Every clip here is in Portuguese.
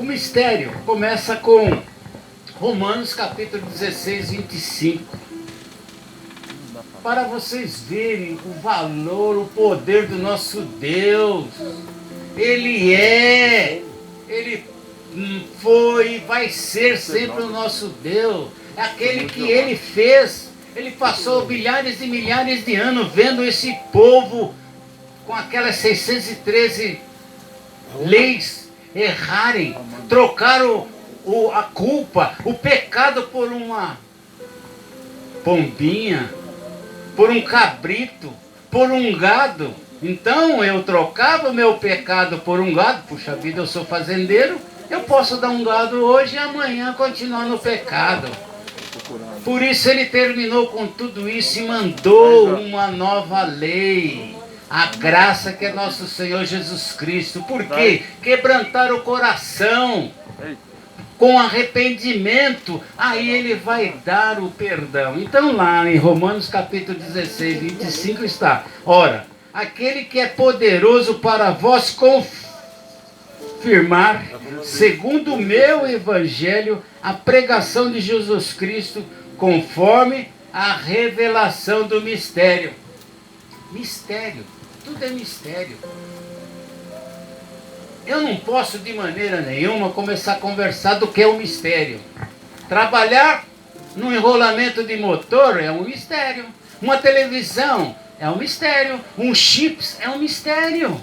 O mistério começa com Romanos capítulo 16, 25. Para vocês verem o valor, o poder do nosso Deus. Ele foi e vai ser sempre o nosso Deus. É aquele que Ele fez. Ele passou milhares e milhares de anos vendo esse povo com aquelas 613 leis errarem, trocaram a culpa, o pecado por uma pombinha, por um cabrito, por um gado. Então eu trocava o meu pecado por um gado. Puxa vida, eu sou fazendeiro, eu posso dar um gado hoje e amanhã continuar no pecado. Por isso ele terminou com tudo isso e mandou uma nova lei. A graça que é nosso Senhor Jesus Cristo. Por quê? Quebrantar o coração. Com arrependimento, aí ele vai dar o perdão. Então lá em Romanos capítulo 16, 25 está: ora, aquele que é poderoso para vós confirmar, segundo o meu evangelho, a pregação de Jesus Cristo, conforme a revelação do mistério. Mistério, tudo é mistério. Eu não posso de maneira nenhuma começar a conversar do que é o mistério. Trabalhar no enrolamento de motor é um mistério. Uma televisão é um mistério. Um chips é um mistério.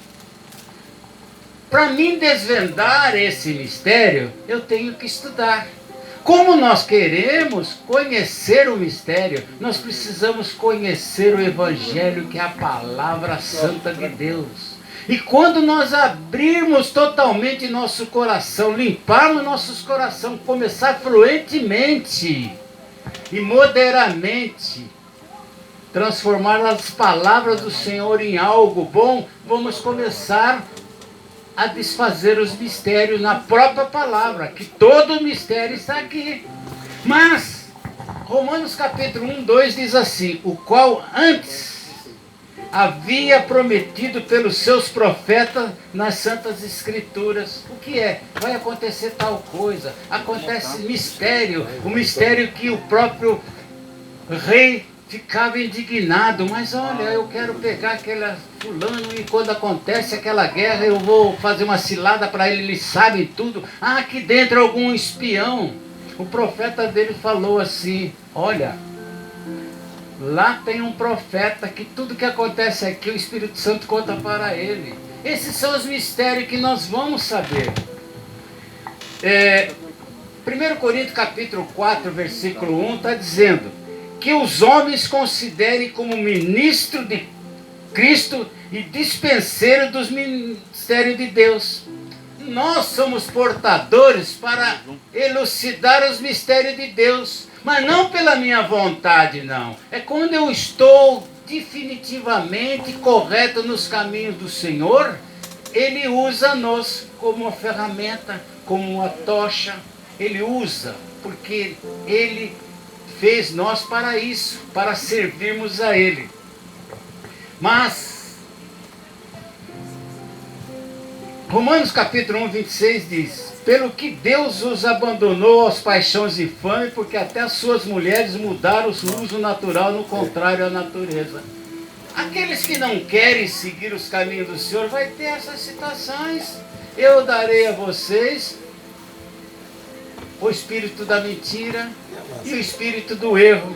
Para mim desvendar esse mistério, eu tenho que estudar. Como nós queremos conhecer o mistério, nós precisamos conhecer o Evangelho, que é a palavra santa de Deus. E quando nós abrirmos totalmente nosso coração, limparmos nossos corações, começar fluentemente e moderadamente, transformar as palavras do Senhor em algo bom, vamos começar a desfazer os mistérios na própria palavra, que todo mistério está aqui. Mas, Romanos capítulo 1, 2 diz assim: o qual antes havia prometido pelos seus profetas nas Santas Escrituras. O que é? Vai acontecer tal coisa. Acontece mistério. O mistério que o próprio rei ficava indignado. Mas olha, eu quero pegar aquele fulano e quando acontece aquela guerra eu vou fazer uma cilada para ele, eles sabem tudo. Ah, aqui dentro é algum espião. O profeta dele falou assim: olha, lá tem um profeta que tudo que acontece aqui o Espírito Santo conta para ele. Esses são os mistérios que nós vamos saber. 1 Coríntios capítulo 4, versículo 1 está dizendo que os homens considerem como ministro de Cristo e dispenseiro dos mistérios de Deus. Nós somos portadores para elucidar os mistérios de Deus. Mas não pela minha vontade, não. É quando eu estou definitivamente correto nos caminhos do Senhor, Ele usa-nos como uma ferramenta, como uma tocha. Ele usa, porque Ele fez nós para isso, para servirmos a Ele. Mas, Romanos capítulo 1, 26 diz: pelo que Deus os abandonou aos paixões infames, porque até as suas mulheres mudaram o uso natural no contrário à natureza. Aqueles que não querem seguir os caminhos do Senhor, vai ter essas situações. Eu darei a vocês o espírito da mentira e o espírito do erro.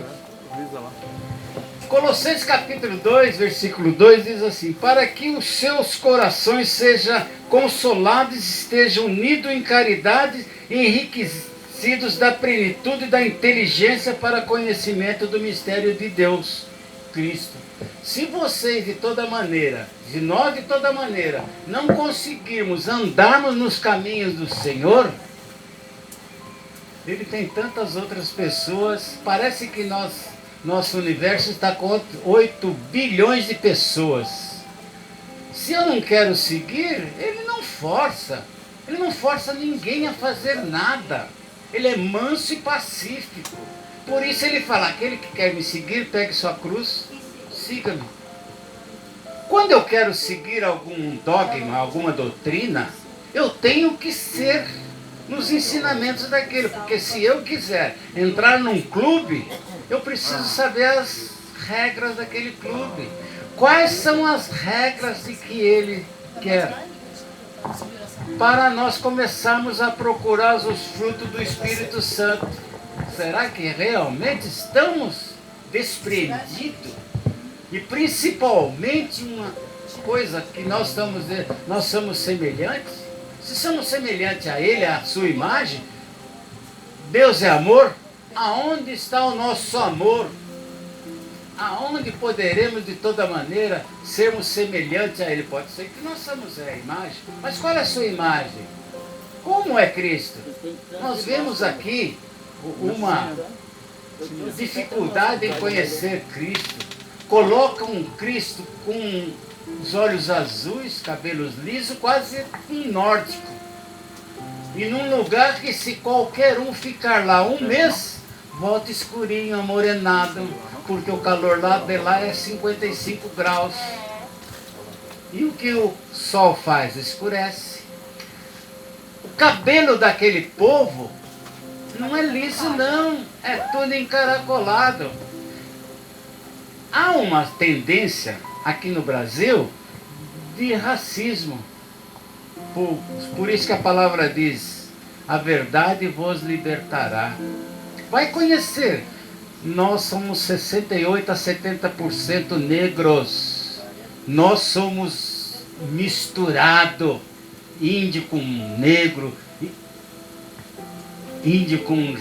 Colossenses capítulo 2, versículo 2 diz assim: para que os seus corações sejam consolados, estejam unidos em caridade, enriquecidos da plenitude da inteligência para conhecimento do mistério de Deus, Cristo. Se vocês de toda maneira, se nós de toda maneira, não conseguirmos andarmos nos caminhos do Senhor, Ele tem tantas outras pessoas, parece que nosso universo está com 8 bilhões de pessoas. Se eu não quero seguir, Ele não força. Ele não força ninguém a fazer nada. Ele é manso e pacífico. Por isso Ele fala: aquele que quer me seguir, pegue sua cruz, siga-me. Quando eu quero seguir algum dogma, alguma doutrina, eu tenho que ser nos ensinamentos daquele. Porque se eu quiser entrar num clube, eu preciso saber as regras daquele clube. Quais são as regras de que ele quer? Para nós começarmos a procurar os frutos do Espírito Santo. Será que realmente estamos desprendidos? E principalmente uma coisa que nós somos semelhantes. Se somos semelhantes a Ele, à sua imagem, Deus é amor. Aonde está o nosso amor? Aonde poderemos de toda maneira sermos semelhantes a Ele? Pode ser que nós somos a imagem, mas qual é a sua imagem? Como é Cristo? Nós vemos aqui uma dificuldade em conhecer Cristo. Coloca um Cristo com os olhos azuis, cabelos lisos, quase um nórdico. E num lugar que se qualquer um ficar lá um mês, volta escurinho, amorenado, porque o calor lá de lá é 55 graus. E o que o sol faz? Escurece. O cabelo daquele povo não é liso não, é tudo encaracolado. Há uma tendência aqui no Brasil de racismo. Por isso que a palavra diz, a verdade vos libertará. Vai conhecer. Nós somos 68 a 70% negros. Nós somos misturados. Índio com negro, índio com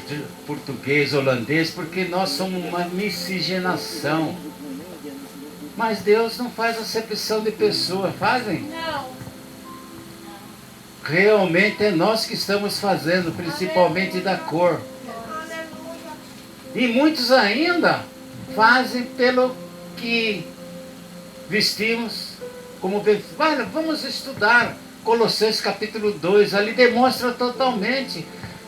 português, holandês, porque nós somos uma miscigenação. Mas Deus não faz acepção de pessoa, fazem? Não. Realmente é nós que estamos fazendo, principalmente da cor. E muitos ainda fazem pelo que vestimos, como vamos estudar Colossenses capítulo 2, ali demonstra totalmente.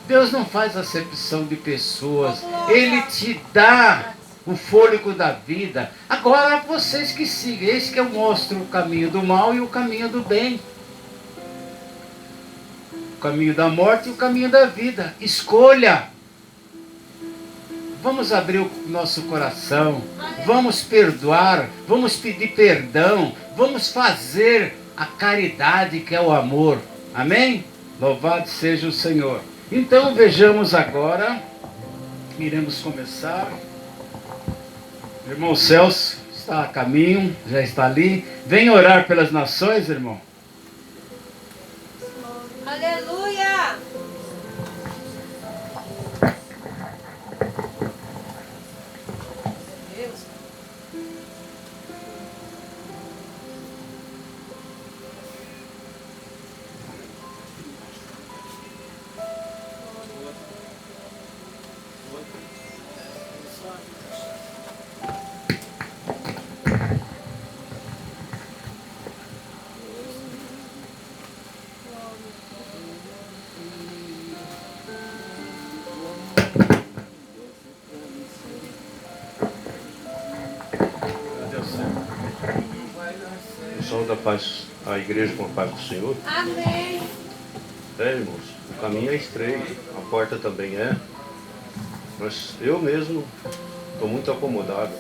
Deus não faz acepção de pessoas, Ele te dá o fôlego da vida. Agora vocês que sigam, eis que eu mostro o caminho do mal e o caminho do bem. O caminho da morte e o caminho da vida. Escolha. Vamos abrir o nosso coração, vamos perdoar, vamos pedir perdão, vamos fazer a caridade que é o amor. Amém? Louvado seja o Senhor. Então vejamos agora, iremos começar. Irmão Celso está a caminho, já está ali. Vem orar pelas nações, irmão. Aleluia! Da paz, a igreja com a paz do Senhor. Amém. Irmãos, o caminho é estreito, a porta também é, mas eu mesmo estou muito acomodado.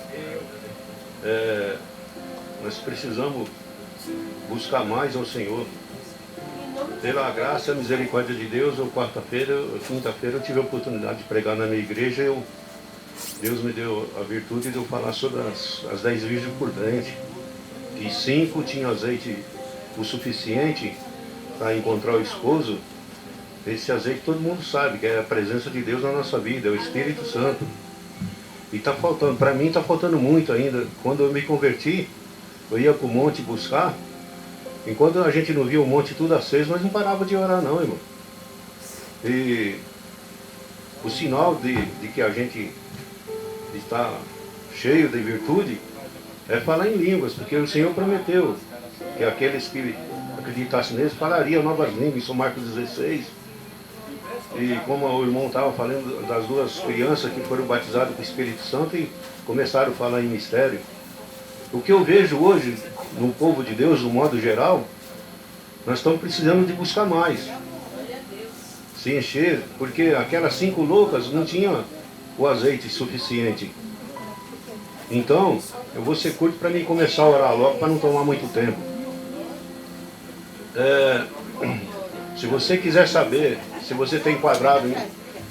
Nós precisamos buscar mais ao Senhor. Pela graça e a misericórdia de Deus, quinta-feira eu tive a oportunidade de pregar na minha igreja. Deus me deu a virtude de eu falar sobre as 10 virgens prudentes. E 5 tinham azeite o suficiente para encontrar o esposo. Esse azeite todo mundo sabe que é a presença de Deus na nossa vida, é o Espírito Santo. E está faltando, para mim está faltando muito ainda. Quando eu me converti, eu ia para o monte buscar. Enquanto a gente não via o monte tudo aceso, nós não parava de orar não, irmão. E o sinal de que a gente está cheio de virtude é falar em línguas, porque o Senhor prometeu que aqueles que acreditassem nele falariam novas línguas. Isso é Marcos 16. E como o irmão estava falando das duas crianças que foram batizadas com o Espírito Santo e começaram a falar em mistério. O que eu vejo hoje no povo de Deus, no modo geral, nós estamos precisando de buscar mais. se encher, porque aquelas 5 loucas não tinham o azeite suficiente. Então, eu vou ser curto para mim começar a orar logo, para não tomar muito tempo. Se você quiser saber se você está enquadrado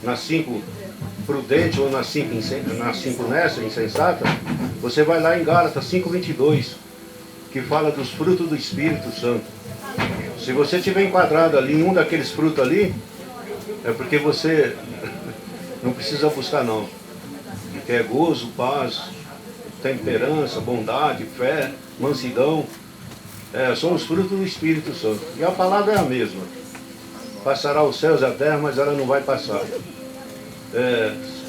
nas 5 prudentes ou nas 5 nessa, insensata, você vai lá em Gálatas 5:22, que fala dos frutos do Espírito Santo. Se você estiver enquadrado ali em um daqueles frutos ali, é porque você não precisa buscar não. Que é gozo, paz, temperança, bondade, fé, mansidão. São os frutos do Espírito Santo. E a palavra é a mesma. Passará os céus e a terra, mas ela não vai passar.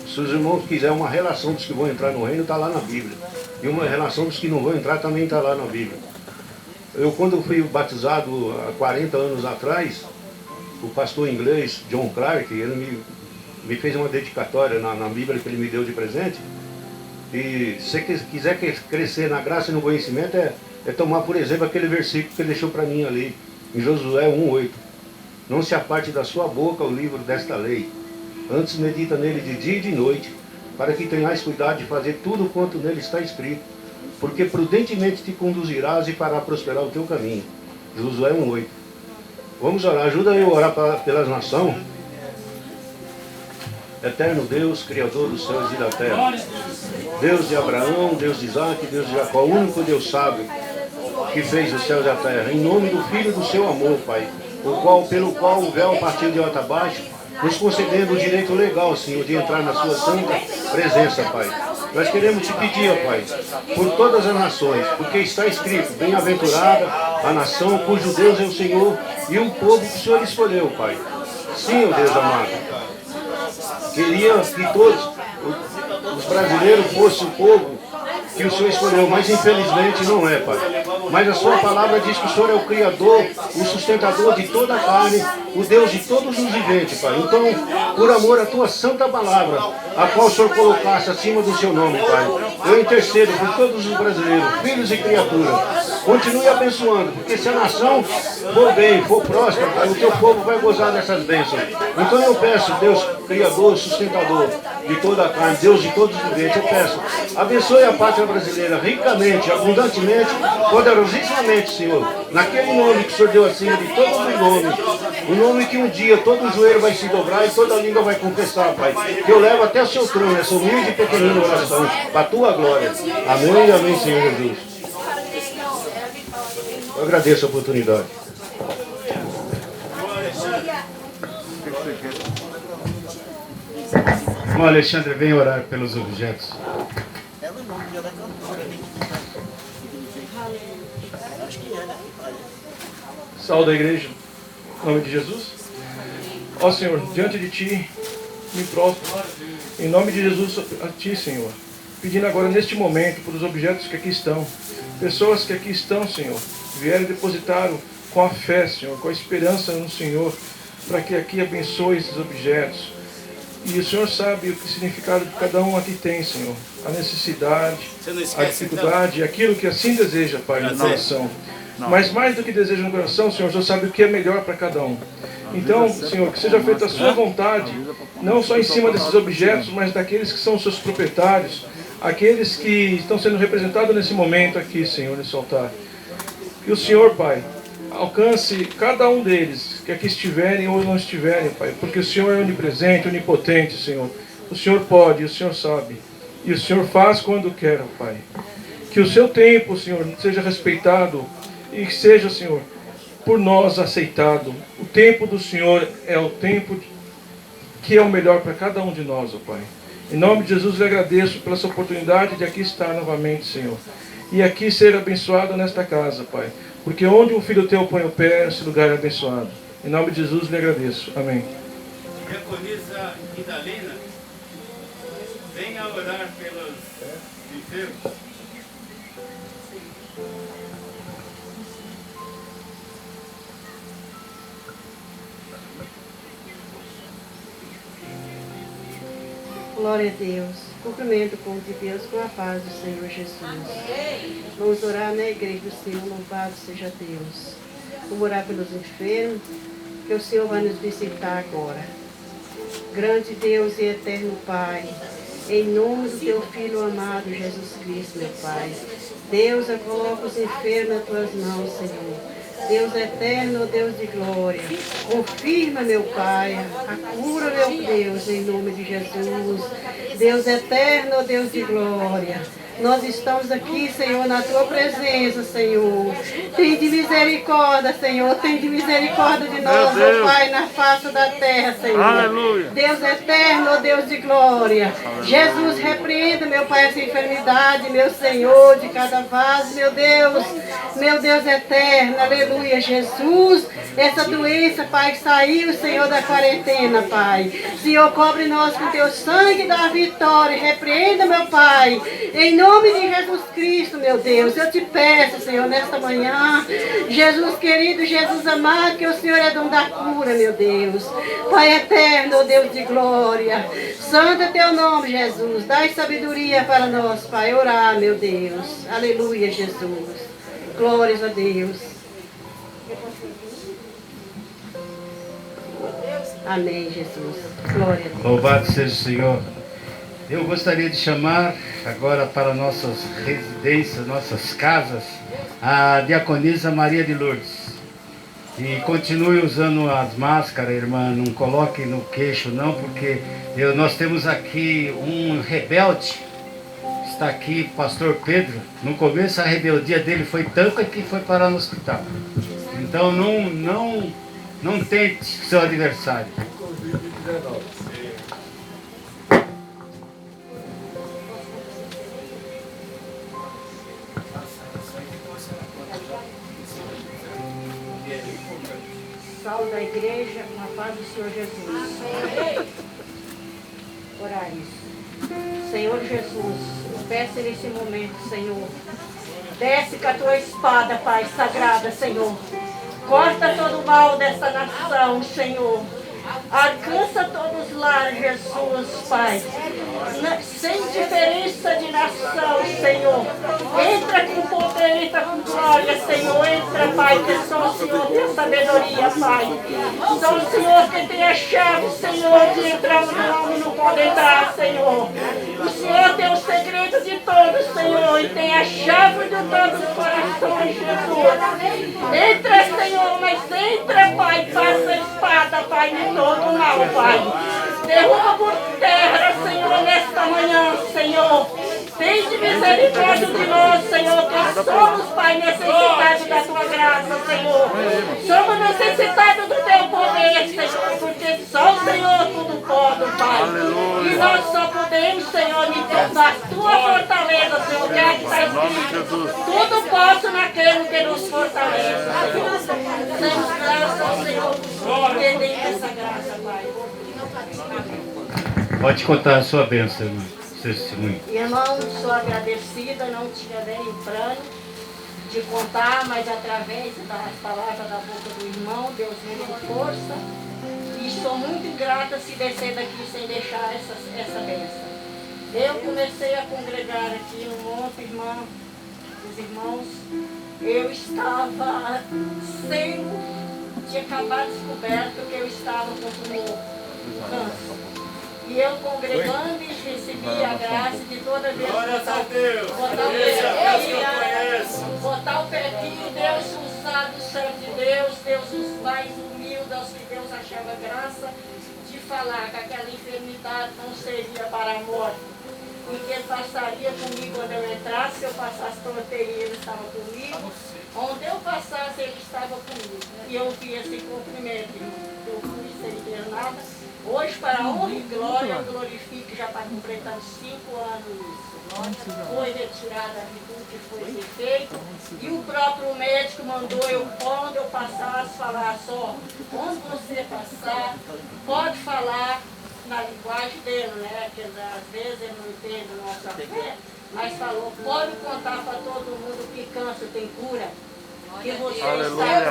Se os irmãos quiserem uma relação dos que vão entrar no reino, está lá na Bíblia. E uma relação dos que não vão entrar também está lá na Bíblia. Eu, quando fui batizado há 40 anos atrás, o pastor inglês John Clark, ele me fez uma dedicatória na Bíblia que ele me deu de presente. E se você quiser crescer na graça e no conhecimento, é tomar, por exemplo, aquele versículo que ele deixou para mim ali, em Josué 1:8. Não se aparte da sua boca o livro desta lei. Antes medita nele de dia e de noite, para que tenhais cuidado de fazer tudo quanto nele está escrito. Porque prudentemente te conduzirás e fará prosperar o teu caminho. Josué 1:8. Vamos orar. Ajuda eu a orar pelas nações. Eterno Deus, Criador dos céus e da terra. Deus de Abraão, Deus de Isaac, Deus de Jacó, o único Deus sábio que fez os céus e a terra. Em nome do Filho do seu amor, Pai, pelo qual o véu partiu de alto a baixo, nos concedendo o direito legal, Senhor, de entrar na sua santa presença, Pai. Nós queremos te pedir, ó Pai, por todas as nações, porque está escrito, bem-aventurada a nação cujo Deus é o Senhor e o povo que o Senhor escolheu, Pai. Sim, ó Deus amado. Queria que todos os brasileiros fossem o povo que o Senhor escolheu, mas infelizmente não é, Pai. Mas a sua palavra diz que o Senhor é o Criador, o sustentador de toda a carne, o Deus de todos os viventes, Pai. Então, por amor à tua santa palavra, a qual o Senhor colocasse acima do seu nome, Pai, eu intercedo por todos os brasileiros, filhos e criaturas. Continue abençoando, porque se a nação for bem, for próspera, Pai, o teu povo vai gozar dessas bênçãos. Então eu peço, Deus Criador, sustentador de toda a carne, Deus de todos os viventes, eu peço, abençoe a pátria brasileira ricamente, abundantemente, poderosíssimamente, Senhor, naquele nome que o Senhor deu acima de todos os nomes, o nome que um dia todo o joelho vai se dobrar e toda a língua vai confessar, Pai, que eu levo até o seu trono essa humilde e pequenina oração, para a tua glória. Amém e amém, Senhor Jesus. Eu agradeço a oportunidade. Irmão Alexandre, vem orar pelos objetos. Saúde a igreja, em nome de Jesus. Ó Senhor, diante de Ti, me prostro, em nome de Jesus, a Ti, Senhor. Pedindo agora, neste momento, por os objetos que aqui estão, pessoas que aqui estão, Senhor, vieram e depositaram com a fé, Senhor, com a esperança no Senhor, para que aqui abençoe esses objetos. E o Senhor sabe o significado que cada um aqui tem, Senhor. A necessidade, a dificuldade, então, aquilo que assim deseja, Pai, no coração. Mas mais do que deseja no coração, Senhor, o Senhor sabe o que é melhor para cada um. Então, Senhor, que seja feita a sua vontade, não só em cima desses objetos, mas daqueles que são os seus proprietários, aqueles que estão sendo representados nesse momento aqui, Senhor, nesse altar. Que o Senhor, Pai, alcance cada um deles, que aqui estiverem ou não estiverem, Pai, porque o Senhor é onipresente, onipotente, Senhor. O Senhor pode, o Senhor sabe, e o Senhor faz quando quer, Pai. Que o seu tempo, Senhor, seja respeitado e que seja, Senhor, por nós aceitado. O tempo do Senhor é o tempo que é o melhor para cada um de nós, ó Pai. Em nome de Jesus, lhe agradeço pela essa oportunidade de aqui estar novamente, Senhor. E aqui ser abençoado nesta casa, Pai. Porque onde um filho teu põe o pé, esse lugar é abençoado. Em nome de Jesus, lhe agradeço. Amém. Diaconisa Idalina, venha orar pelos enfermos. Glória a Deus. Cumprimento o povo de Deus com a paz do Senhor Jesus. Vamos orar na igreja do Senhor, louvado seja Deus. Vamos orar pelos enfermos, que o Senhor vai nos visitar agora. Grande Deus e eterno Pai, em nome do Teu Filho amado Jesus Cristo, meu Pai. Deus, eu coloco os enfermos nas Tuas mãos, Senhor. Deus eterno, Deus de glória, confirma, meu Pai, a cura, meu Deus, em nome de Jesus. Deus eterno, Deus de glória, nós estamos aqui, Senhor, na Tua presença, Senhor. Tem de misericórdia, Senhor, tem de misericórdia de nós, meu Pai, na face da terra, Senhor. Aleluia. Deus eterno, Deus de glória. Jesus, repreenda, meu Pai, essa enfermidade, meu Senhor, de cada vaso, meu Deus eterno, aleluia, Jesus, essa doença, Pai, que saiu, Senhor, da quarentena, Pai. Senhor, cobre nós com Teu sangue da vitória, repreenda, meu Pai, em nome de Jesus Cristo, meu Deus, eu te peço, Senhor, nesta manhã, Jesus querido, Jesus amado, que o Senhor é dono da cura, meu Deus. Pai eterno, Deus de glória, santo é Teu nome, Jesus, dai sabedoria para nós, Pai, orar, meu Deus, aleluia, Jesus. Glórias a Deus. Amém, Jesus. Glória a Deus. Louvado seja o Senhor. Eu gostaria de chamar agora para nossas residências, nossas casas, a diaconisa Maria de Lourdes. E continue usando as máscaras, irmã, não coloque no queixo não, porque nós temos aqui um rebelde. Está aqui, pastor Pedro. No começo a rebeldia dele foi tanta que foi parar no hospital. Então não tente seu adversário. Salve da igreja, com a paz do Senhor Jesus. Orar isso. Senhor Jesus, peço nesse momento, Senhor, desce com a Tua espada, Pai, sagrada, Senhor. Corta todo o mal dessa nação, Senhor. Alcança todos os lares, Jesus, Pai. Sem diferença de nação, Senhor. Entra com poder, entra com glória, Senhor. Entra, Pai, que só o Senhor tem sabedoria, Pai. Só o Senhor que tem a chave, Senhor, de entrar onde o homem não pode entrar, Senhor. O Senhor tem o segredo de todos, Senhor, e tem a chave de todos os corações, Jesus. Entra, Senhor, mas entra, Pai, passa a espada, Pai, de todo o mal, Pai. Derruba por terra, Senhor, nesta manhã, Senhor. Tem de misericórdia de nós, Senhor, que somos, Pai, necessitados da Tua graça, Senhor. Somos necessitados do Teu poder, Senhor, porque só o Senhor tudo pode, Pai. E nós só podemos, Senhor, na Tua fortaleza, Senhor, que é que está escrito. Tudo posso naquele que nos fortalece, Senhor. Damos graças ao Senhor por entender essa graça, Pai. Pode contar a sua bênção, irmã. Irmão, sou agradecida, não tinha nem plano de contar, mas através das palavras da boca do irmão, Deus me deu força. E sou muito grata se descer daqui sem deixar essa bênção. Eu comecei a congregar aqui no monte, irmão, os irmãos. Eu estava tinha acabado descoberto que eu estava com tumor, câncer. E eu congregando e recebi a graça de toda vez botar o pé aqui, Deus usar do servo de Deus, Deus os mais humildes, aos que Deus achava graça, de falar que aquela enfermidade não seria para a morte, porque ele passaria comigo quando eu entrasse, se eu passasse pela UTI, ele estava comigo, onde eu passasse, ele estava comigo. E eu vi esse cumprimento, eu fui sem ter nada. Hoje, para a honra e glória, eu glorifico, já está completando 5 anos isso. Foi retirada a tudo que foi feito. E o próprio médico mandou eu, quando eu passasse, falar só, onde você passar, pode falar na linguagem dele, né? Que às vezes ele não entende a nossa fé, mas falou, pode contar para todo mundo que câncer tem cura. Que você está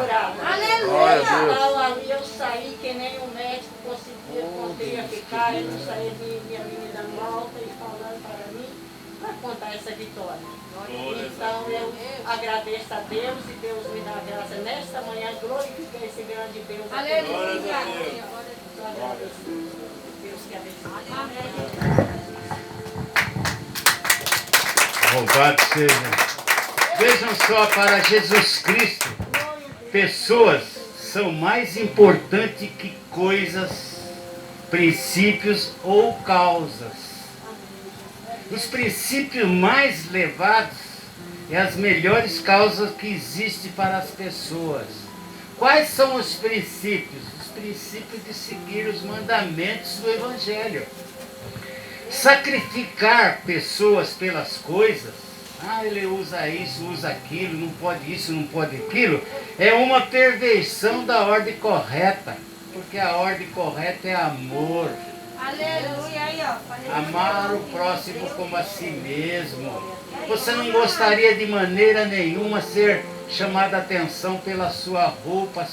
curado. Aleluia! Então ali eu saí que nem o médico conseguia ficar, eu não saía de minha menina malta e falando para mim. para contar essa vitória. Então eu agradeço a Deus e Deus me dá graça nesta manhã, glorificar esse grande Deus. Aleluia. Eu agradeço. Deus que abençoe. Louvado seja. Vejam só, para Jesus Cristo, pessoas são mais importantes que coisas, princípios ou causas. Os princípios mais levados e as melhores causas que existem para as pessoas. Quais são os princípios? Os princípios de seguir os mandamentos do Evangelho. Sacrificar pessoas pelas coisas, ele usa isso, usa aquilo, não pode isso, não pode aquilo, é uma perversão da ordem correta, porque a ordem correta é amor. Aleluia. Aí, ó. Amar o próximo como a si mesmo. Você não gostaria de maneira nenhuma ser chamada a atenção pela sua roupa,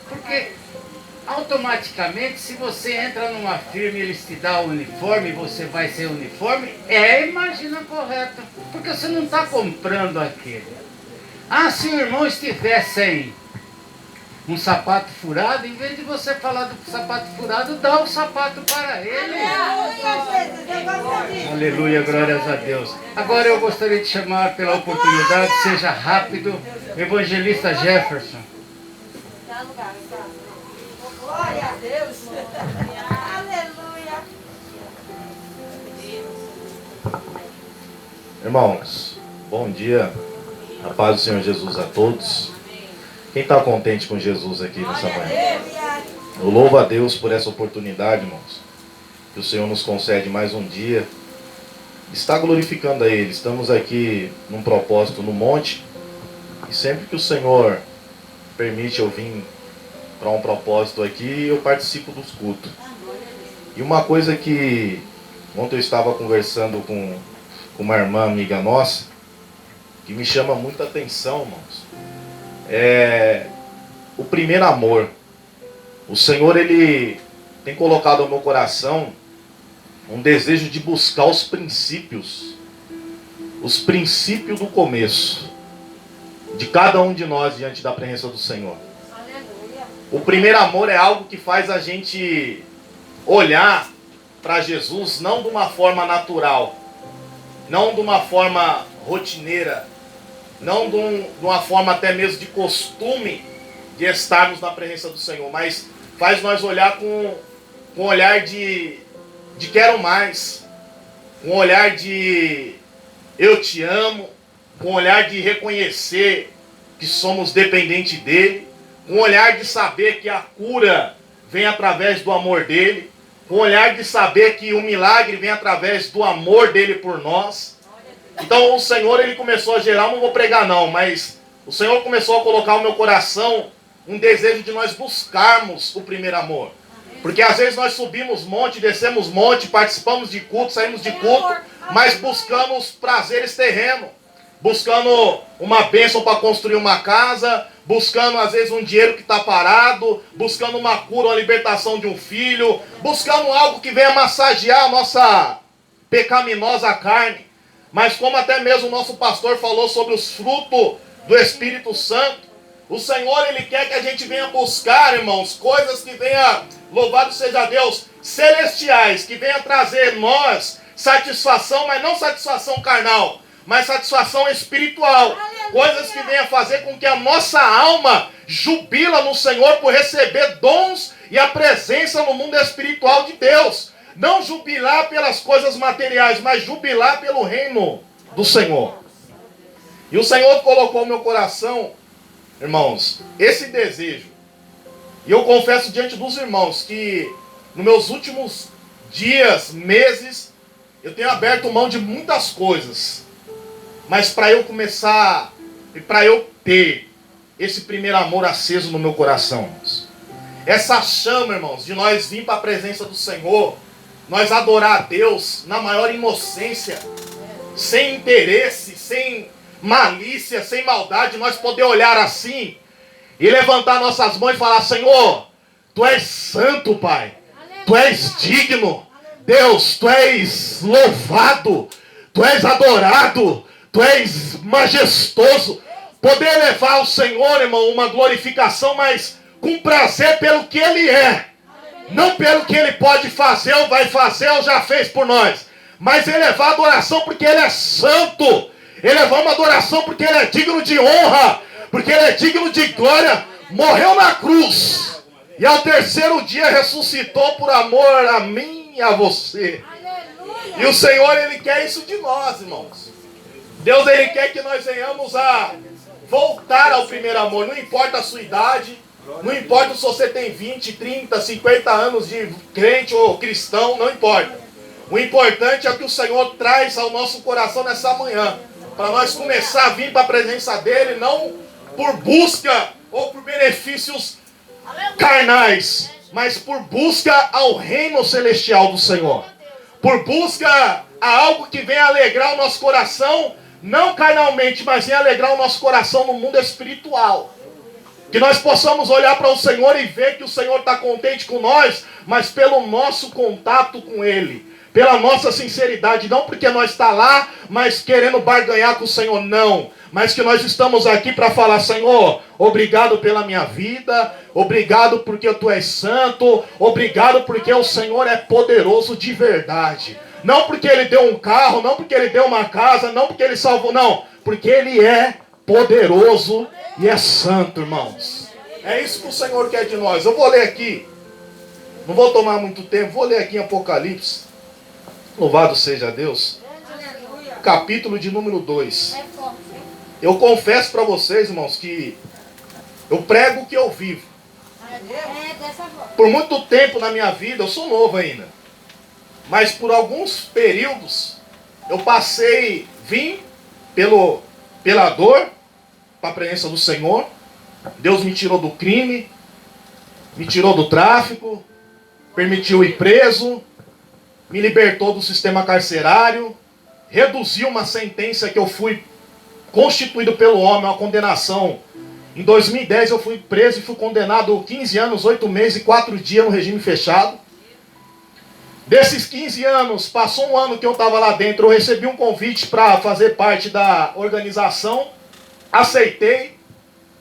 porque automaticamente, se você entra numa firma e eles te dão o uniforme, você vai ser uniforme, imagina correto, porque você não está comprando aquele. Se o irmão estiver sem um sapato furado, em vez de você falar do sapato furado, dá o sapato para ele. Aleluia, Jesus. Eu gosto disso. Aleluia, glórias a Deus. Agora eu gostaria de chamar pela oportunidade, seja rápido, o evangelista Jefferson. Dá lugar, tá? Glória a Deus. Aleluia. Irmãos, bom dia, a paz do Senhor Jesus a todos. Quem está contente com Jesus aqui nessa manhã? Eu louvo a Deus por essa oportunidade, irmãos, que o Senhor nos concede mais um dia. Está glorificando a Ele. Estamos aqui num propósito no monte, e sempre que o Senhor permite eu vir para um propósito aqui, eu participo dos cultos. E uma coisa que ontem eu estava conversando com uma irmã amiga nossa, que me chama muita atenção, irmãos, é o primeiro amor. O Senhor, Ele tem colocado no meu coração um desejo de buscar os princípios do começo de cada um de nós diante da presença do Senhor. O primeiro amor é algo que faz a gente olhar para Jesus não de uma forma natural, não de uma forma rotineira, não de uma forma até mesmo de costume de estarmos na presença do Senhor, mas faz nós olhar com um olhar de quero mais, com um olhar de eu te amo, com um olhar de reconhecer que somos dependentes dEle, com um olhar de saber que a cura vem através do amor dEle, com um olhar de saber que o milagre vem através do amor dEle por nós. Então o Senhor, Ele começou a gerar, não vou pregar não, mas o Senhor começou a colocar no meu coração um desejo de nós buscarmos o primeiro amor. Porque às vezes nós subimos monte, descemos monte, participamos de culto, saímos de culto, mas buscamos prazeres terrenos, buscando uma bênção para construir uma casa, buscando às vezes um dinheiro que está parado, buscando uma cura, uma libertação de um filho, buscando algo que venha massagear a nossa pecaminosa carne. Mas como até mesmo o nosso pastor falou sobre os frutos do Espírito Santo, o Senhor, Ele quer que a gente venha buscar, irmãos, coisas que venha, louvado seja Deus, celestiais, que venha trazer nós satisfação, mas não satisfação carnal, mas satisfação espiritual. Coisas que venham fazer com que a nossa alma jubila no Senhor por receber dons e a presença no mundo espiritual de Deus. Não jubilar pelas coisas materiais, mas jubilar pelo reino do Senhor. E o Senhor colocou no meu coração, irmãos, esse desejo. E eu confesso diante dos irmãos que nos meus últimos dias, meses, eu tenho aberto mão de muitas coisas. Mas para eu começar, e para eu ter esse primeiro amor aceso no meu coração, irmãos, essa chama, irmãos, de nós vir para a presença do Senhor, nós adorar a Deus na maior inocência, sem interesse, sem malícia, sem maldade, nós poder olhar assim e levantar nossas mãos e falar: Senhor, Tu és santo, Pai, Tu és digno, Deus, Tu és louvado, Tu és adorado. Tu és majestoso. Poder levar ao Senhor, irmão, uma glorificação, mas com prazer pelo que Ele é. Não pelo que Ele pode fazer, ou vai fazer, ou já fez por nós. Mas elevar a adoração porque Ele é santo. Elevar uma adoração porque Ele é digno de honra. Porque Ele é digno de glória. Morreu na cruz. E ao terceiro dia ressuscitou por amor a mim e a você. E o Senhor, Ele quer isso de nós, irmãos. Deus, Ele quer que nós venhamos a voltar ao primeiro amor. Não importa a sua idade. Não importa se você tem 20, 30, 50 anos de crente ou cristão. Não importa. O importante é o que o Senhor traz ao nosso coração nessa manhã. Para nós começar a vir para a presença dEle. Não por busca ou por benefícios carnais, mas por busca ao reino celestial do Senhor. Por busca a algo que venha alegrar o nosso coração, não carnalmente, mas venha alegrar o nosso coração no mundo espiritual. Que nós possamos olhar para o Senhor e ver que o Senhor está contente com nós, mas pelo nosso contato com Ele, pela nossa sinceridade, não porque nós está lá, mas querendo barganhar com o Senhor, não. Mas que nós estamos aqui para falar, Senhor, obrigado pela minha vida, obrigado porque Tu és santo, obrigado porque o Senhor é poderoso de verdade. Não porque Ele deu um carro, não porque Ele deu uma casa, não porque Ele salvou, não. Porque Ele é poderoso e é santo, irmãos. É isso que o Senhor quer de nós. Eu vou ler aqui, não vou tomar muito tempo, vou ler aqui em Apocalipse. Louvado seja Deus. Capítulo de número 2. Eu confesso para vocês, irmãos, que eu prego o que eu vivo. Por muito tempo na minha vida, eu sou novo ainda, mas por alguns períodos eu vim pela dor para a presença do Senhor. Deus me tirou do crime, me tirou do tráfico, permitiu ir preso, me libertou do sistema carcerário, reduziu uma sentença que eu fui constituído pelo homem, uma condenação. Em 2010 eu fui preso e fui condenado a 15 anos, 8 meses e 4 dias no regime fechado. Desses 15 anos, passou um ano que eu estava lá dentro, eu recebi um convite para fazer parte da organização, aceitei.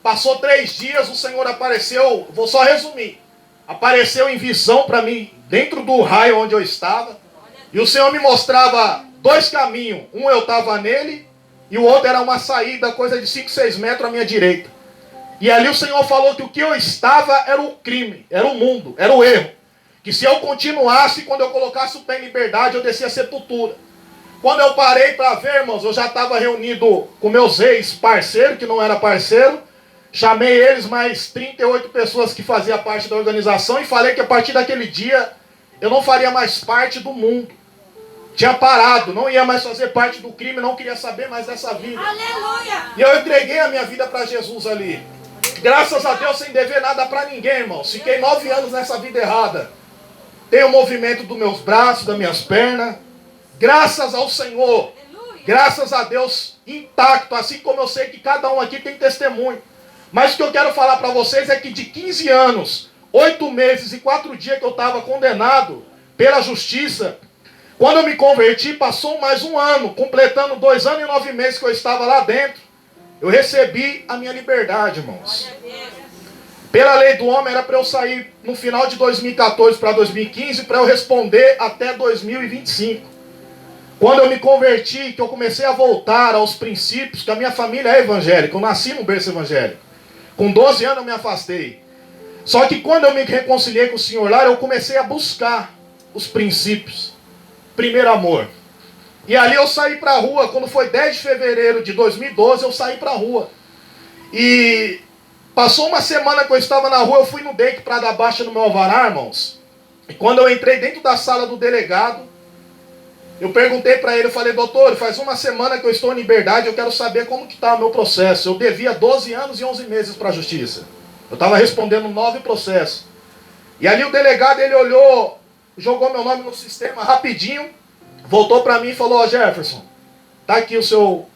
Passou 3 dias, o Senhor apareceu, vou só resumir, apareceu em visão para mim, dentro do raio onde eu estava, e o Senhor me mostrava 2 caminhos, um eu estava nele, e o outro era uma saída, coisa de 5, 6 metros à minha direita. E ali o Senhor falou que o que eu estava era o crime, era o mundo, era o erro. Que se eu continuasse, quando eu colocasse o pé em liberdade, eu descia a sepultura. Quando eu parei para ver, irmãos, eu já estava reunido com meus ex-parceiros, que não era parceiro. Chamei eles, mais 38 pessoas que faziam parte da organização, e falei que a partir daquele dia, eu não faria mais parte do mundo. Tinha parado, não ia mais fazer parte do crime, não queria saber mais dessa vida. Aleluia! E eu entreguei a minha vida para Jesus ali. Graças a Deus, sem dever nada para ninguém, irmão. Fiquei 9 anos nessa vida errada. Tenho o movimento dos meus braços, das minhas pernas. Graças ao Senhor. Graças a Deus, intacto. Assim como eu sei que cada um aqui tem testemunho. Mas o que eu quero falar para vocês é que de 15 anos, 8 meses e 4 dias que eu estava condenado pela justiça, quando eu me converti, passou mais um ano, completando 2 anos e 9 meses que eu estava lá dentro, eu recebi a minha liberdade, irmãos. Pela lei do homem era para eu sair no final de 2014 para 2015, para eu responder até 2025. Quando eu me converti, que eu comecei a voltar aos princípios, que a minha família é evangélica, eu nasci num berço evangélico. Com 12 anos eu me afastei. Só que quando eu me reconciliei com o Senhor lá, eu comecei a buscar os princípios. Primeiro amor. E ali eu saí para a rua, quando foi 10 de fevereiro de 2012, eu saí para a rua. E passou uma semana que eu estava na rua, eu fui no DEIC para dar baixa no meu alvará, irmãos. E quando eu entrei dentro da sala do delegado, eu perguntei para ele, eu falei, doutor, faz uma semana que eu estou em liberdade, eu quero saber como que está o meu processo. Eu devia 12 anos e 11 meses para a justiça. Eu estava respondendo 9 processos. E ali o delegado, ele olhou, jogou meu nome no sistema rapidinho, voltou para mim e falou, Jefferson, tá aqui o seu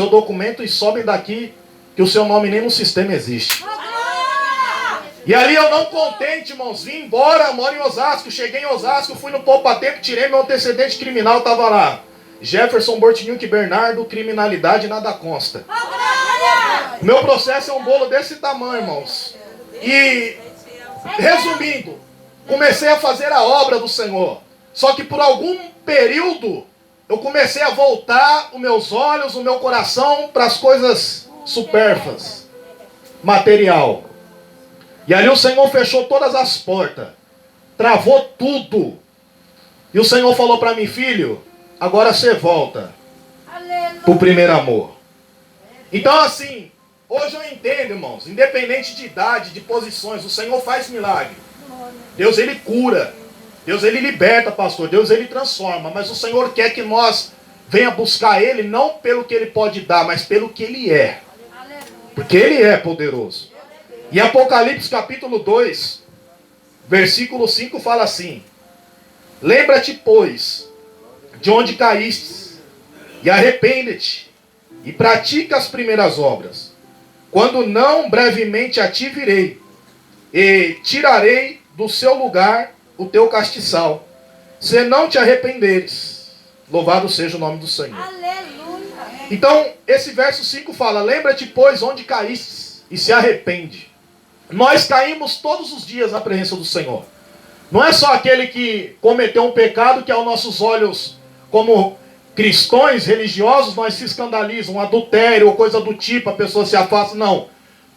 documento e sobem daqui que o seu nome nem no sistema existe. E ali eu não contente, irmãos, vim embora, moro em Osasco, cheguei em Osasco, fui no Poupa Tempo, tirei meu antecedente criminal, estava lá. Jefferson Bortiniuk Bernardo, criminalidade nada consta. Meu processo é um bolo desse tamanho, irmãos. E, resumindo, comecei a fazer a obra do Senhor. Só que por algum período, eu comecei a voltar os meus olhos, o meu coração para as coisas supérfluas, material. E ali o Senhor fechou todas as portas, travou tudo. E o Senhor falou para mim, filho, agora você volta para o primeiro amor. Então assim, hoje eu entendo, irmãos, independente de idade, de posições, o Senhor faz milagre. Deus, Ele cura. Deus, Ele liberta, pastor. Deus, Ele transforma. Mas o Senhor quer que nós venha buscar Ele, não pelo que Ele pode dar, mas pelo que Ele é. Porque Ele é poderoso. E Apocalipse capítulo 2, versículo 5 fala assim: lembra-te, pois, de onde caíste, e arrepende-te, e pratica as primeiras obras. Quando não, brevemente a ti virei, e tirarei do seu lugar o teu castiçal, se não te arrependeres. Louvado seja o nome do Senhor. Aleluia. Então, esse verso 5 fala: lembra-te, pois, onde caíste, e se arrepende. Nós caímos todos os dias na presença do Senhor. Não é só aquele que cometeu um pecado que aos nossos olhos, como cristãos religiosos, nós se escandalizam, um adultério ou coisa do tipo, a pessoa se afasta. Não.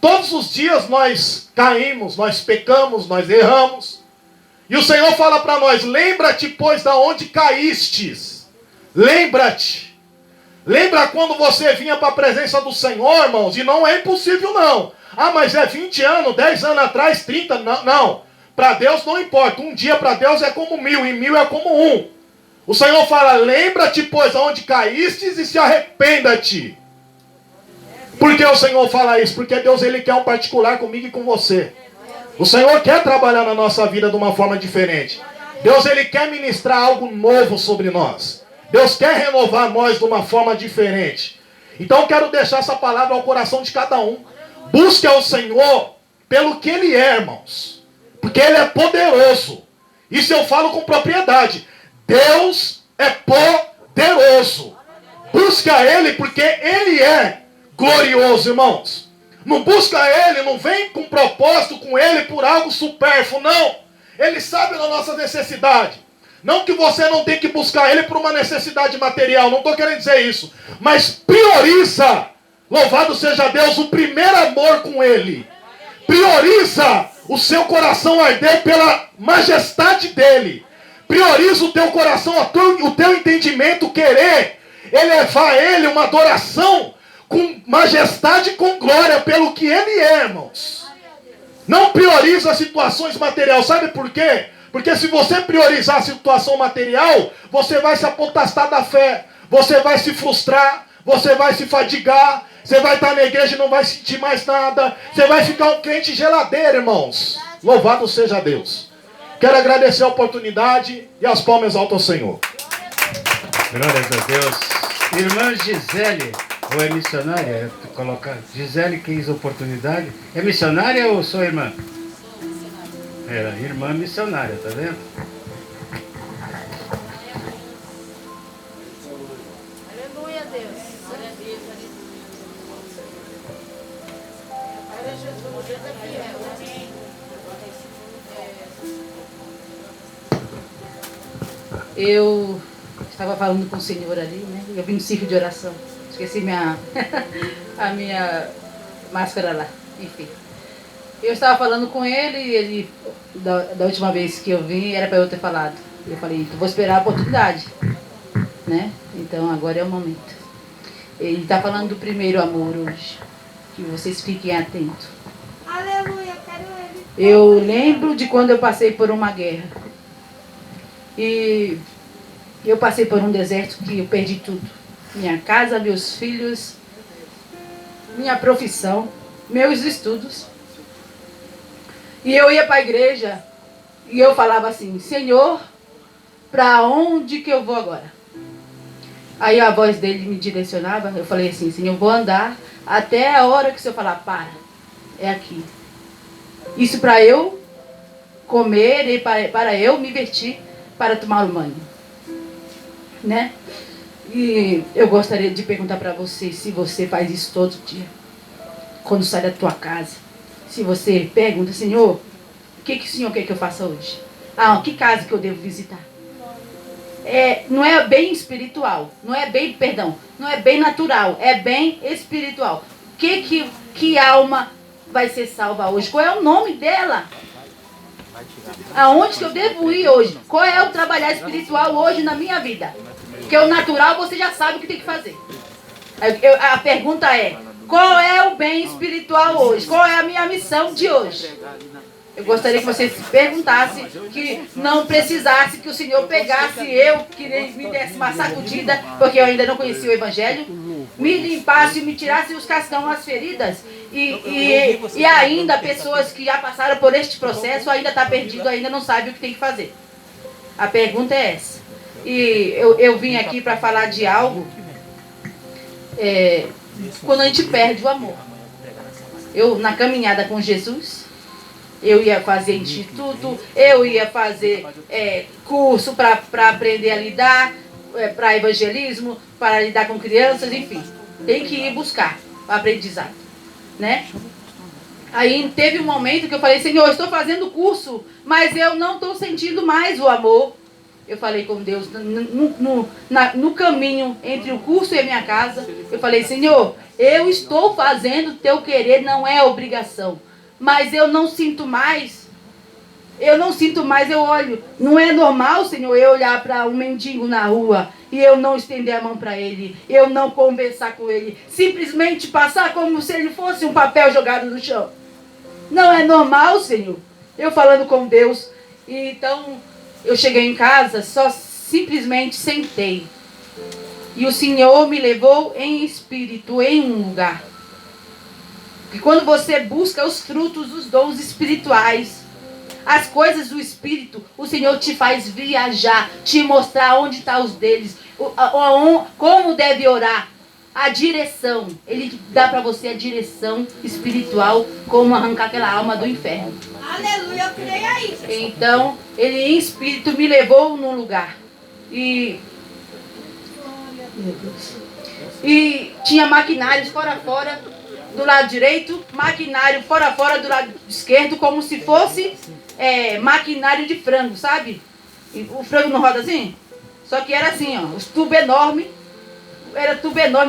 Todos os dias nós caímos, nós pecamos, nós erramos. E o Senhor fala para nós: lembra-te, pois, da onde caístes. Lembra-te. Lembra quando você vinha para a presença do Senhor, irmãos? E não é impossível, não. Ah, mas é 20 anos, 10 anos atrás, 30. Não, não. Para Deus não importa. Um dia para Deus é como 1000, e 1000 é como um. O Senhor fala: lembra-te, pois, aonde caístes, e se arrependa-te. Por que o Senhor fala isso? Porque Deus, Ele quer um particular comigo e com você. O Senhor quer trabalhar na nossa vida de uma forma diferente. Deus, Ele quer ministrar algo novo sobre nós. Deus quer renovar nós de uma forma diferente. Então eu quero deixar essa palavra ao coração de cada um. Busque ao Senhor pelo que Ele é, irmãos. Porque Ele é poderoso. Isso eu falo com propriedade. Deus é poderoso. Busca Ele porque Ele é glorioso, irmãos. Não busca Ele, não vem com propósito com Ele por algo supérfluo, não. Ele sabe da nossa necessidade. Não que você não tem que buscar Ele por uma necessidade material, não estou querendo dizer isso. Mas prioriza, louvado seja Deus, o primeiro amor com Ele. Prioriza o seu coração arder pela majestade dEle. Prioriza o teu coração, o teu entendimento, querer elevar a Ele uma adoração com majestade e com glória pelo que Ele é, irmãos. Não prioriza situações materiais. Sabe por quê? Porque se você priorizar a situação material, você vai se apotastar da fé, você vai se frustrar, você vai se fadigar, você vai estar na igreja e não vai sentir mais nada, você vai ficar um crente geladeira, irmãos. Louvado seja Deus. Quero agradecer a oportunidade e as palmas altas ao Senhor. Glórias a Deus. Irmã Gisele, ou é missionária? Colocar Gisele quis oportunidade. É missionária ou sou irmã? Era irmã missionária, tá vendo? Aleluia, Deus. Eu estava falando com o Senhor ali, né? Eu vim no círculo de oração. Esqueci a minha máscara lá. Enfim. Eu estava falando com ele e ele, da última vez que eu vim, era para eu ter falado. Eu falei: então, vou esperar a oportunidade, né? Então agora é o momento. Ele está falando do primeiro amor hoje. Que vocês fiquem atentos. Aleluia, quero Ele. Eu lembro de quando eu passei por uma guerra. E eu passei por um deserto que eu perdi tudo. Minha casa, meus filhos, minha profissão, meus estudos. E eu ia para a igreja e eu falava assim: Senhor, para onde que eu vou agora? Aí a voz dele me direcionava. Eu falei assim: Senhor, eu vou andar até a hora que o Senhor falar: para, é aqui. Isso para eu comer e para eu me vestir para tomar o banho, né? E eu gostaria de perguntar para você se você faz isso todo dia. Quando sai da tua casa. Se você pergunta, Senhor, o que o Senhor quer que eu faça hoje? Que casa que eu devo visitar? Não é bem espiritual. Não é bem, perdão, não é bem natural. É bem espiritual. Que alma vai ser salva hoje? Qual é o nome dela? Aonde que eu devo ir hoje? Qual é o trabalhar espiritual hoje na minha vida? Porque o natural você já sabe o que tem que fazer. A pergunta é, qual é o bem espiritual hoje? Qual é a minha missão de hoje? Eu gostaria que você se perguntasse, que não precisasse que o Senhor pegasse eu, que me desse uma sacudida, porque eu ainda não conhecia o Evangelho, me limpasse, me tirasse os cascão, as feridas, e ainda pessoas que já passaram por este processo ainda está perdido, ainda não sabe o que tem que fazer. A pergunta é essa. E eu vim aqui para falar de algo, quando a gente perde o amor. Eu, na caminhada com Jesus, eu ia fazer instituto, eu ia fazer curso para aprender a lidar, para evangelismo, para lidar com crianças, enfim. Tem que ir buscar o aprendizado, né? Aí teve um momento que eu falei, Senhor, eu estou fazendo curso, mas eu não estou sentindo mais o amor. Eu falei com Deus, no caminho entre o curso e a minha casa, eu falei, Senhor, eu estou fazendo o teu querer, não é obrigação. Mas eu não sinto mais. Eu olho. Não é normal, Senhor, eu olhar para um mendigo na rua e eu não estender a mão para ele, eu não conversar com ele, simplesmente passar como se ele fosse um papel jogado no chão. Não é normal, Senhor. Eu falando com Deus. E então, eu cheguei em casa, só simplesmente sentei. E o Senhor me levou em espírito, em um lugar. E quando você busca os frutos, os dons espirituais, as coisas do Espírito, o Senhor te faz viajar, te mostrar onde estão os deles, como deve orar, a direção. Ele dá para você a direção espiritual, como arrancar aquela alma do inferno. Aleluia, eu creio isso. Então, ele em espírito me levou num lugar. E tinha maquinários fora do lado direito, maquinário fora do lado esquerdo, como se fosse maquinário de frango, sabe? E o frango não roda assim? Só que era assim, ó, os tubos enormes,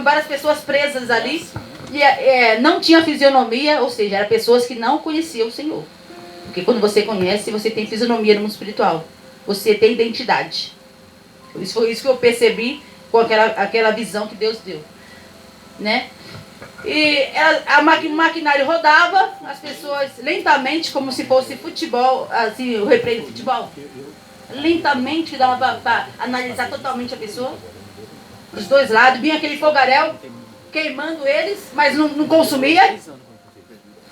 várias pessoas presas ali, e não tinha fisionomia, ou seja, eram pessoas que não conheciam o Senhor. Porque quando você conhece, você tem fisionomia no mundo espiritual, você tem identidade. Isso foi isso que eu percebi com aquela visão que Deus deu, né? E o maquinário rodava, as pessoas lentamente, como se fosse futebol, assim, o replay de futebol. Lentamente, dava para analisar totalmente a pessoa. Dos dois lados, vinha aquele fogaréu queimando eles, mas não consumia.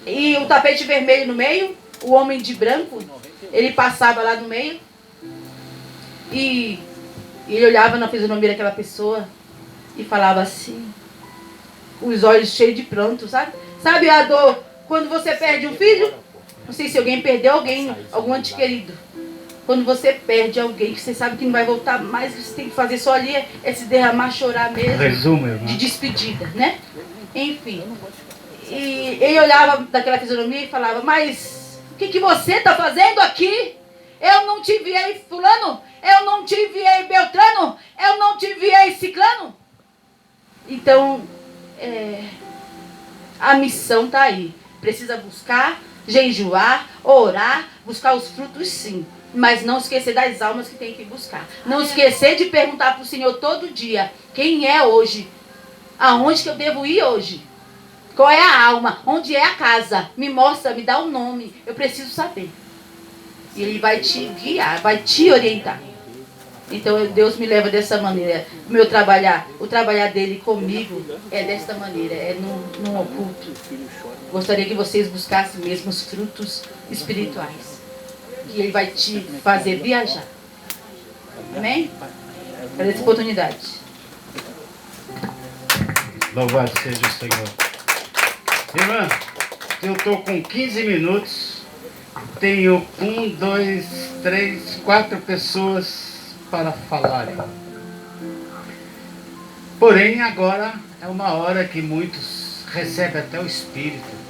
E o tapete vermelho no meio, o homem de branco, ele passava lá no meio. E ele olhava na fisionomia daquela pessoa e falava assim, os olhos cheios de pranto, sabe? Sabe a dor quando você perde um filho? Não sei se alguém perdeu algum ente querido. Quando você perde alguém que você sabe que não vai voltar mais, você tem que fazer só ali é se derramar, chorar mesmo. Resumo, de despedida, né? Enfim. E ele olhava daquela fisionomia e falava, mas o que você está fazendo aqui? Eu não te enviei fulano, eu não te enviei Beltrano, eu não te enviei Ciclano. Então, a missão está aí. Precisa buscar, jejuar, orar, buscar os frutos sim. Mas não esquecer das almas que tem que buscar. Não esquecer de perguntar para o Senhor todo dia, quem é hoje? Aonde que eu devo ir hoje? Qual é a alma? Onde é a casa? Me mostra, me dá o nome. Eu preciso saber. E Ele vai te guiar, vai te orientar. Então Deus me leva dessa maneira. O trabalhar dele comigo é desta maneira, é num oculto. Gostaria que vocês buscassem mesmo os frutos espirituais. Que Ele vai te fazer viajar. Amém? Para essa oportunidade. Louvado seja o Senhor. Irmã, eu estou com 15 minutos. Tenho 1, 2, 3, 4 pessoas para falarem. Porém, agora é uma hora que muitos recebem até o Espírito.